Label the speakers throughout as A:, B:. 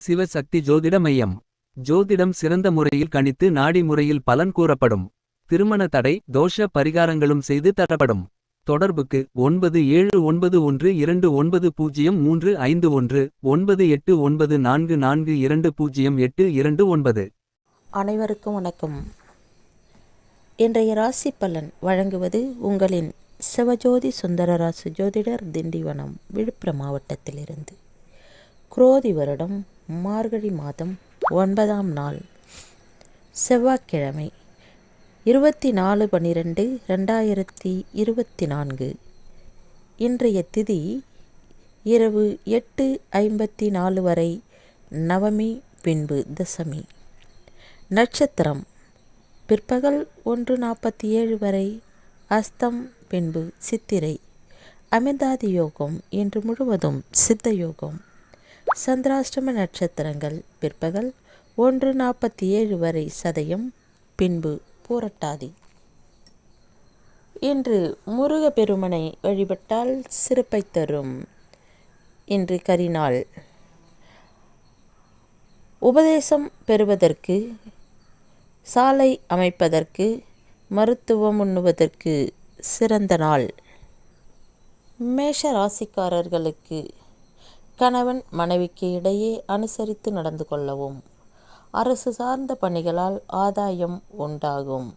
A: சிவசக்தி ஜோதிட மையம். ஜோதிடம் சிறந்த முறையில் கணித்து நாடி முறையில் பலன் கூறப்படும். திருமண தடை தோஷ பரிகாரங்களும் செய்து தரப்படும். தொடர்புக்கு 9712290351 9894420829.
B: அனைவருக்கும் வணக்கம். இன்றைய ராசி பலன் வழங்குவது உங்களின் சிவஜோதி சுந்தரராசு ஜோதிடர், திண்டிவனம், விழுப்புரம் மாவட்டத்திலிருந்து. குரோதி வருடம் மார்கழி மாதம் 9ஆம் நாள் செவ்வாய்க்கிழமை 24/12/2024. இன்றைய திதி இரவு 8:54 வரை நவமி, பின்பு தசமி. நட்சத்திரம் பிற்பகல் 1:47 வரை அஸ்தம், பின்பு சித்திரை. அமிர்தாதி யோகம் இன்று முழுவதும் சித்த யோகம். சந்திராஷ்டம நட்சத்திரங்கள் பிற்பகல் 1:47 வரை சதயம், பின்பு பூரட்டாதி. இன்று முருகப்பெருமனை வழிபட்டால் சிறப்பை தரும். இன்று கரிநாள். உபதேசம் பெறுவதற்கு, சாலை அமைப்பதற்கு, மருத்துவம் உண்ணுவதற்கு சிறந்த நாள். மேஷ ராசிக்காரர்களுக்கு கணவன் மனைவிக்கு இடையே அனுசரித்து நடந்து கொள்ளவும். அரசு சார்ந்த பணிகளால் ஆதாயம் உண்டாகும்.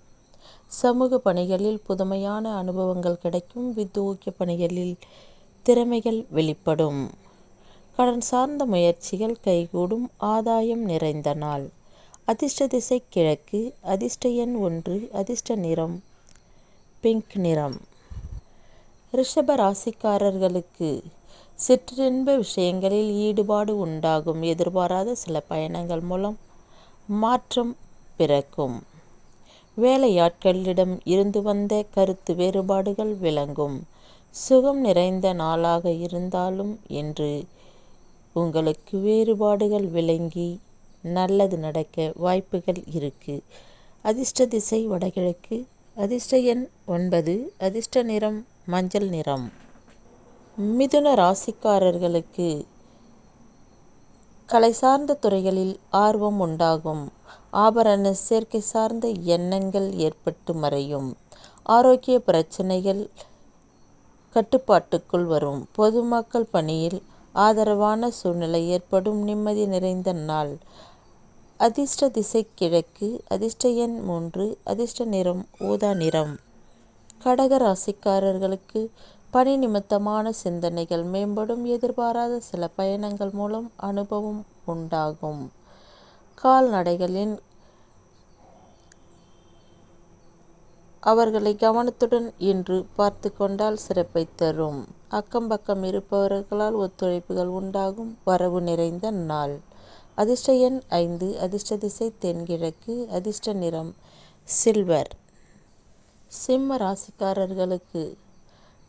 B: சமூக பணிகளில் புதுமையான அனுபவங்கள் கிடைக்கும். வித்தோக்கிய பணிகளில் திறமைகள் வெளிப்படும். கடன் சார்ந்த முயற்சிகள் கைகூடும். ஆதாயம் நிறைந்த நாள். அதிர்ஷ்ட திசை கிழக்கு. அதிர்ஷ்ட எண் 1. அதிர்ஷ்ட நிறம் பிங்க் நிறம். ரிஷப ராசிக்காரர்களுக்கு சிற்றின்ப விஷயங்களில் ஈடுபாடு உண்டாகும். எதிர்பாராத சில பயணங்கள் மூலம் மாற்றம் பிறக்கும். வேலையாட்களிடம் இருந்து வந்த கருத்து வேறுபாடுகள் விளங்கும். சுகம் நிறைந்த நாளாக இருந்தாலும் இன்று உங்களுக்கு வேறுபாடுகள் விளங்கி நல்லது நடக்க வாய்ப்புகள் இருக்கு. அதிர்ஷ்ட திசை வடகிழக்கு. அதிர்ஷ்ட எண் 9. அதிர்ஷ்ட நிறம் மஞ்சள் நிறம். மிதுன ராசிக்காரர்களுக்கு கலை சார்ந்த துறைகளில் ஆர்வம் உண்டாகும். ஆபரண சேர்க்கை சார்ந்த எண்ணங்கள் ஏற்பட்டு மறையும். ஆரோக்கிய பிரச்சனைகள் கட்டுப்பாட்டுக்குள் வரும். பொதுமக்கள் பணியில் ஆதரவான சூழ்நிலை ஏற்படும். நிம்மதி நிறைந்த நாள். அதிர்ஷ்ட திசை கிழக்கு. அதிர்ஷ்ட எண் 3. அதிர்ஷ்ட நிறம் ஊதா நிறம். கடக ராசிக்காரர்களுக்கு பணி நிமித்தமான சிந்தனைகள் மேம்படும். எதிர்பாராத சில பயணங்கள் மூலம் அனுபவம் உண்டாகும். கால்நடைகளின் அவர்களை கவனத்துடன் இன்று பார்த்து கொண்டால் சிறப்பை தரும். அக்கம் பக்கம் இருப்பவர்களால் ஒத்துழைப்புகள் உண்டாகும். வரவு நிறைந்த நாள். அதிர்ஷ்ட எண் 5. அதிர்ஷ்ட திசை தென்கிழக்கு. அதிர்ஷ்ட நிறம் சில்வர். சிம்ம ராசிக்காரர்களுக்கு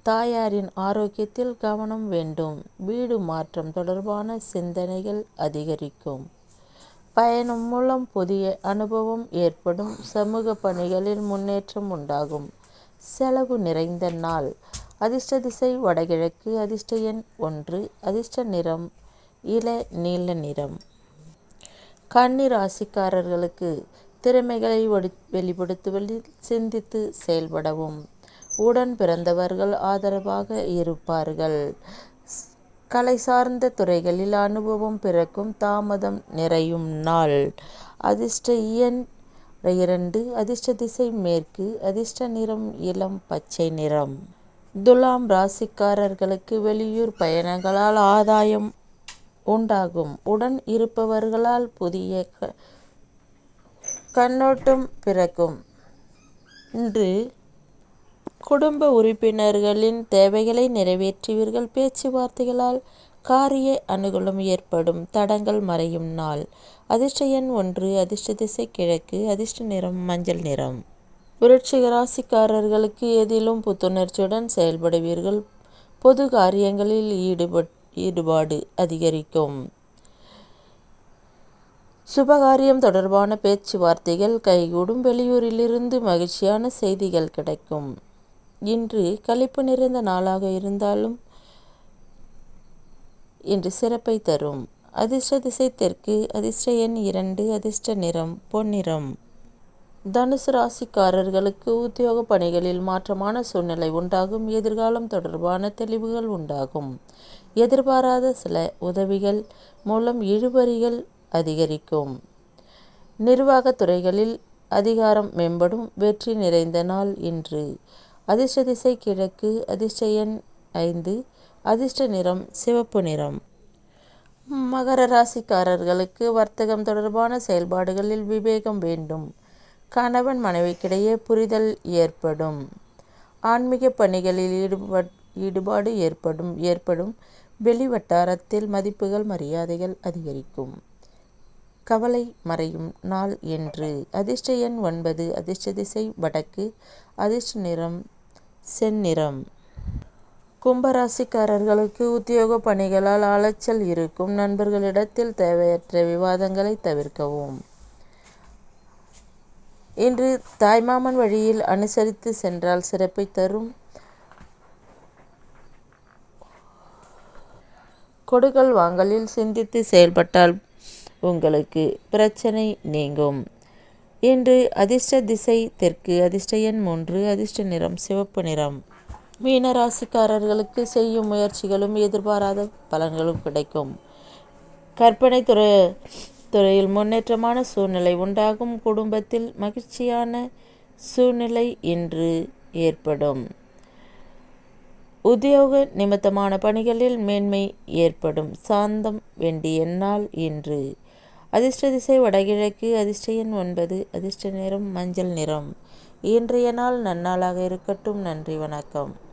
B: தாயாரின் ஆரோக்கியத்தில் கவனம் வேண்டும். வீடு மாற்றம் தொடர்பான சிந்தனைகள் அதிகரிக்கும். பயணம் மூலம் புதிய அனுபவம் ஏற்படும். சமூக பணிகளில் முன்னேற்றம் உண்டாகும். செலவு நிறைந்த நாள். அதிர்ஷ்ட திசை வடகிழக்கு. அதிர்ஷ்ட எண் 1. அதிர்ஷ்ட நிறம் இள நீல நிறம். கன்னி ராசிக்காரர்களுக்கு திறமைகளை வெளிப்படுத்துவதில் சிந்தித்து செயல்படவும். உடன் பிறந்தவர்கள் ஆதரவாக இருப்பார்கள். கலை சார்ந்த துறைகளில் அனுபவம் பிறக்கும். தாமதம் நிறையும் நாள். அதிர்ஷ்ட எண் 2. அதிர்ஷ்ட திசை மேற்கு. அதிர்ஷ்ட நிறம் இளம் பச்சை நிறம். துலாம் ராசிக்காரர்களுக்கு வெளியூர் பயணங்களால் ஆதாயம் உண்டாகும். உடன் இருப்பவர்களால் புதிய கண்ணோட்டம் பிறக்கும். இன்று குடும்ப உறுப்பினர்களின் தேவைகளை நிறைவேற்றுவீர்கள். பேச்சுவார்த்தைகளால் காரிய அனுகூலம் ஏற்படும். தடங்கள் மறையும் நாள். அதிர்ஷ்ட எண் 1. அதிர்ஷ்ட திசை கிழக்கு. அதிர்ஷ்ட நிறம் மஞ்சள் நிறம். விருச்சிக ராசிக்காரர்களுக்கு எதிலும் புத்துணர்ச்சியுடன் செயல்படுவீர்கள். பொது காரியங்களில் ஈடுபாடு அதிகரிக்கும். சுபகாரியம் தொடர்பான பேச்சுவார்த்தைகள் கைகூடும். வெளியூரிலிருந்து மகிழ்ச்சியான செய்திகள் கிடைக்கும். இன்று களிப்பு நிறைந்த நாளாக இருந்தாலும் இன்று சிறப்பை தரும். அதிர்ஷ்ட திசை தெற்கு, அதிர்ஷ்ட எண் 2, அதிர்ஷ்ட நிறம் பொன்னிறம். தனுசு ராசிக்காரர்களுக்கு உத்தியோக பணிகளில் மாற்றமான சூழ்நிலை உண்டாகும். எதிர்காலம் தொடர்பான தெளிவுகள் உண்டாகும். எதிர்பாராத சில உதவிகள் மூலம் இழுபறிகள் அதிகரிக்கும். நிர்வாகத் துறைகளில் அதிகாரம் மேம்படும். வெற்றி நிறைந்த நாள் இன்று. அதிர்ஷ்ட திசை கிழக்கு, அதிர்ஷ்ட எண் 5, அதிர்ஷ்ட நிறம் சிவப்பு நிறம். மகர ராசிக்காரர்களுக்கு வர்த்தகம் தொடர்பான செயல்பாடுகளில் விவேகம் வேண்டும். கணவன் மனைவிக்கிடையே புரிதல் ஏற்படும். ஆன்மீக பணிகளில் ஈடுபாடு ஏற்படும். வெளிவட்டாரத்தில் மதிப்புகள் மரியாதைகள் அதிகரிக்கும். கவலை மறையும் நாள் என்று. அதிர்ஷ்ட எண் 9, அதிர்ஷ்ட திசை வடக்கு, அதிர்ஷ்ட நிறம் செந்நிறம். கும்பராசிக்காரர்களுக்கு உத்தியோக பணிகளால் அலைச்சல் இருக்கும். நண்பர்களிடத்தில் தேவையற்ற விவாதங்களை தவிர்க்கவும். இன்று தாய்மாமன் வழியில் அனுசரித்து சென்றால் சிறப்பை தரும். கொடுக்கல் வாங்கலில் சிந்தித்து செயல்பட்டால் உங்களுக்கு பிரச்சனை நீங்கும். இன்று அதிர்ஷ்ட திசை தெற்கு, அதிர்ஷ்ட எண் 3, அதிர்ஷ்ட நிறம் சிவப்பு நிறம். மீன ராசிக்காரர்களுக்கு செய்யும் முயற்சிகளும் எதிர்பாராத பலன்களும் கிடைக்கும். கற்பனை துறையில் முன்னேற்றமான சூழ்நிலை உண்டாகும். குடும்பத்தில் மகிழ்ச்சியான சூழ்நிலை இன்று ஏற்படும். உத்தியோக நிமித்தமான பணிகளில் மேன்மை ஏற்படும். சாந்தம் வேண்டிய நாள் இன்று. அதிர்ஷ்ட திசை வடகிழக்கு, அதிர்ஷ்ட எண் 9, அதிர்ஷ்ட நிறம் மஞ்சள் நிறம். இன்றைய நாள் நன்னாளாக இருக்கட்டும். நன்றி, வணக்கம்.